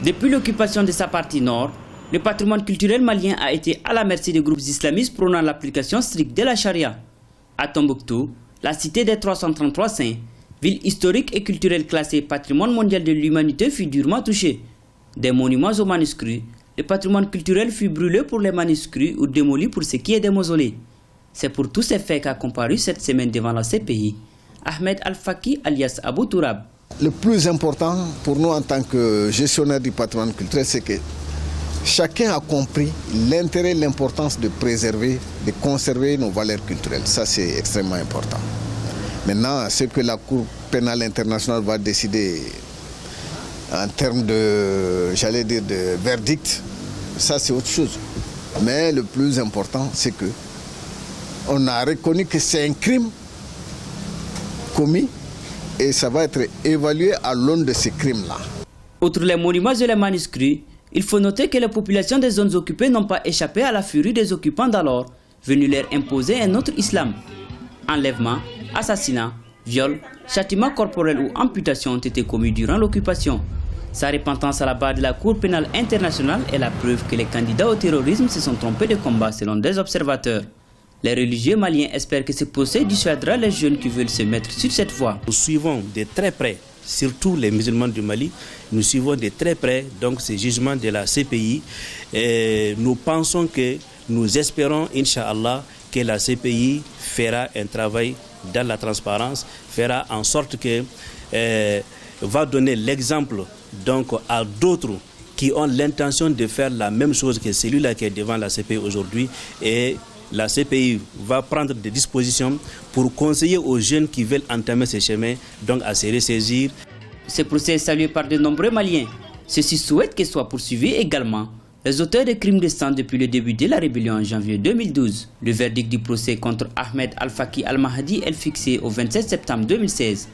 Depuis l'occupation de sa partie nord, le patrimoine culturel malien a été à la merci des groupes islamistes prônant l'application stricte de la charia. À Tombouctou, la cité des 333 saints, ville historique et culturelle classée patrimoine mondial de l'humanité, fut durement touchée. Des monuments aux manuscrits, le patrimoine culturel fut brûlé pour les manuscrits ou démoli pour ce qui est des mausolées. C'est pour tous ces faits qu'a comparu cette semaine devant la CPI Ahmed Al-Faki alias Abou Tourab. Le plus important pour nous en tant que gestionnaire du patrimoine culturel, c'est que chacun a compris l'intérêt et l'importance de préserver, de conserver nos valeurs culturelles. Ça, c'est extrêmement important. Maintenant, ce que la Cour pénale internationale va décider en termes de, de verdict, ça c'est autre chose. Mais le plus important, c'est que on a reconnu que c'est un crime commis et ça va être évalué à l'aune de ces crimes-là. Outre les monuments et les manuscrits, il faut noter que les populations des zones occupées n'ont pas échappé à la furie des occupants d'alors, venus leur imposer un autre islam. Enlèvements, assassinats, viols, châtiments corporels ou amputations ont été commis durant l'occupation. Sa repentance à la barre de la Cour pénale internationale est la preuve que les candidats au terrorisme se sont trompés de combat selon des observateurs. Les religieux maliens espèrent que ce procès dissuadera les jeunes qui veulent se mettre sur cette voie. Nous suivons de très près, surtout les musulmans du Mali, nous suivons de très près donc ces jugements de la CPI. Et nous pensons que, nous espérons, Inch'Allah, que la CPI fera un travail dans la transparence, fera en sorte que va donner l'exemple donc à d'autres qui ont l'intention de faire la même chose que celui-là qui est devant la CPI aujourd'hui, et la CPI va prendre des dispositions pour conseiller aux jeunes qui veulent entamer ce chemin, donc à se ressaisir. Ce procès est salué par de nombreux Maliens. Ceux-ci souhaitent qu'il soit poursuivi également les auteurs de crimes de sang depuis le début de la rébellion en janvier 2012. Le verdict du procès contre Ahmed Al-Faki Al-Mahdi est fixé au 27 septembre 2016.